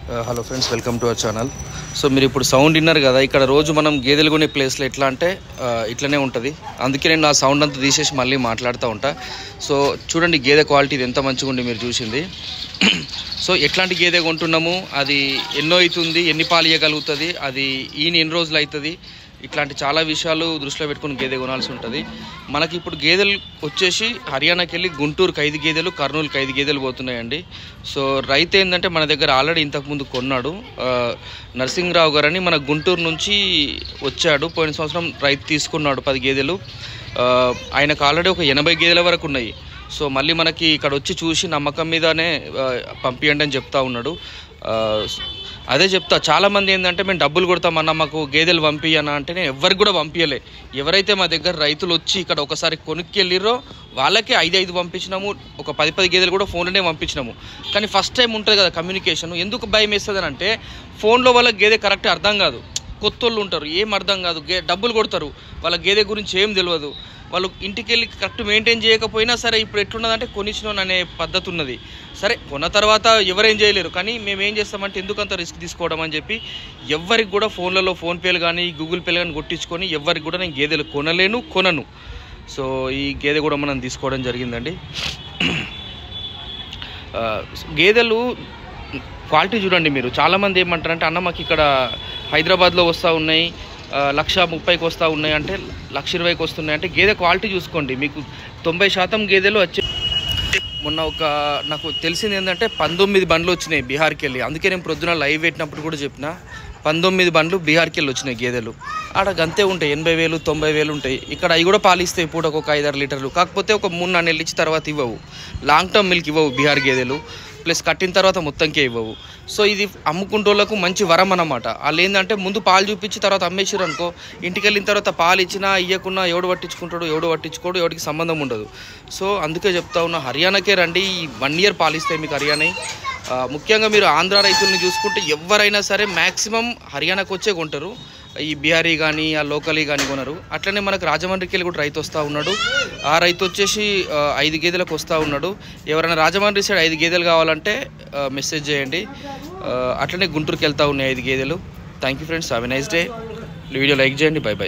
Hello friends, welcome to our channel. So మీరు ఇప్పుడు sound విన్నారు కదా, ఇక్కడ రోజు మనం గేదెలు కొనే ప్లేస్లో ఎట్లా అంటే ఇట్లనే ఉంటుంది. అందుకే నేను ఆ సౌండ్ అంతా తీసేసి మళ్ళీ మాట్లాడుతూ ఉంటా. సో చూడండి గేదె క్వాలిటీ ఇది ఎంత మంచిగా ఉంది మీరు చూసింది. సో ఎట్లాంటి గేదె కొంటున్నాము, అది ఎన్నో అవుతుంది, ఎన్ని పాలు ఇవ్వగలుగుతుంది, అది ఈయన ఎన్ని రోజులు అవుతుంది, ఇట్లాంటి చాలా విషయాలు దృష్టిలో పెట్టుకుని గేదె కొనాల్సి ఉంటుంది. మనకి ఇప్పుడు గేదెలు వచ్చేసి హర్యానాకి వెళ్ళి గుంటూరుకి 5 గేదెలు, కర్నూలుకి 5 గేదెలు పోతున్నాయండి. సో రైతు ఏంటంటే మన దగ్గర ఆల్రెడీ ఇంతకుముందు కొన్నాడు. నరసింహరావు గారు అని మన గుంటూరు నుంచి వచ్చాడు. పోయిన సంవత్సరం రైతు తీసుకున్నాడు 10 గేదెలు. ఆయనకు ఆల్రెడీ ఒక 80 గేదెల వరకు ఉన్నాయి. సో మళ్ళీ మనకి ఇక్కడ వచ్చి చూసి నమ్మకం మీదనే పంపియండి అని చెప్తా ఉన్నాడు. అదే చెప్తా, చాలామంది ఏంటంటే మేము డబ్బులు కొడతామన్నా మాకు గేదెలు పంపియనా అంటే నేను ఎవరికి కూడా పంపించలే. ఎవరైతే మా దగ్గర రైతులు వచ్చి ఇక్కడ ఒకసారి కొనుక్కెళ్ళిరో వాళ్ళకే 5 పంపించినాము. ఒక 10 గేదెలు కూడా ఫోన్లోనే పంపించినాము. కానీ ఫస్ట్ టైం ఉంటుంది కదా కమ్యూనికేషన్. ఎందుకు భయం వేస్తుంది అని అంటే ఫోన్లో వాళ్ళకి గేదె కరెక్ట్ అర్థం కాదు. కొత్త వాళ్ళు ఉంటారు, ఏం అర్థం కాదు, డబ్బులు కొడతారు, వాళ్ళ గేదె గురించి ఏం తెలియదు. వాళ్ళు ఇంటికి వెళ్ళి కరెక్ట్ మెయింటైన్ చేయకపోయినా సరే ఇప్పుడు ఎట్లున్నదంటే కొనిచ్చినోన్ అనే పద్ధతి ఉన్నది. సరే కొన్న తర్వాత ఎవరేం చేయలేరు, కానీ మేము ఏం చేస్తామంటే ఎందుకంత రిస్క్ తీసుకోవడం అని చెప్పి ఎవరికి కూడా ఫోన్లలో ఫోన్పేలు కానీ గూగుల్ పేలు కానీ కొట్టించుకొని ఎవరికి కూడా నేను గేదెలు కొనను. సో ఈ గేదె కూడా మనం తీసుకోవడం జరిగిందండి. గేదెలు క్వాలిటీ చూడండి మీరు. చాలామంది ఏమంటారంటే అన్న మాకు ఇక్కడ హైదరాబాద్లో వస్తూ ఉన్నాయి, 1,30,000కి వస్తూ ఉన్నాయి అంటే 1,20,000కి వస్తున్నాయి అంటే గేదె క్వాలిటీ చూసుకోండి. మీకు 90% గేదెలు వచ్చే మొన్న నాకు తెలిసింది ఏంటంటే 19 బండ్లు వచ్చినాయి బీహార్కి వెళ్ళి. అందుకే నేను ప్రొద్దున లైవ్ పెట్టినప్పుడు కూడా చెప్పిన 19 బండ్లు బీహార్కి వెళ్ళి వచ్చినాయి గేదెలు. ఆడ గంతే ఉంటాయి, 80,000 90,000 ఉంటాయి. ఇక్కడ అవి కూడా పాలిస్తాయి పూటకు ఒక 5-6 లీటర్లు. కాకపోతే ఒక 3-4 నెలలు ఇచ్చి తర్వాత ఇవ్వవు, లాంగ్ టర్మ్ మిల్క్ ఇవ్వవు బీహార్ గేదెలు. ప్లస్ కట్టిన తర్వాత మొత్తంకే ఇవ్వవు. సో ఇది అమ్ముకుంటోళ్ళకు మంచి వరం అన్నమాట. వాళ్ళు ఏంటంటే ముందు పాలు చూపించి తర్వాత అమ్మేసారు అనుకో, ఇంటికి వెళ్ళిన తర్వాత పాలు ఇచ్చినా ఇవ్వకున్నా ఎవడు పట్టించుకుంటాడు, ఎవడు పట్టించుకోడు, ఎవరికి సంబంధం ఉండదు. సో అందుకే చెప్తా ఉన్నా, హర్యానాకే రండి. ఈ 1 ఇయర్ పాలిస్తాయి మీకు హర్యానా. ముఖ్యంగా మీరు ఆంధ్ర రైతుల్ని చూసుకుంటే ఎవరైనా సరే మ్యాక్సిమం హర్యానాకు వచ్చే కొంటారు. ఈ బీహారీ కానీ ఆ లోకలీ కానీ కొనరు. అట్లనే మనకు రాజమండ్రికి వెళ్ళి కూడా రైతు వస్తూ ఉన్నాడు. ఆ రైతు వచ్చేసి 5 గేదెలకు వస్తూ ఉన్నాడు. ఎవరైనా రాజమండ్రి సైడ్ 5 గేదెలు కావాలంటే మెసేజ్ చేయండి. అట్లనే గుంటూరుకి వెళ్తూ ఉన్నాయి 5 గేదెలు. Thank you friends, have a nice day. Video like చేయండి. Bye by.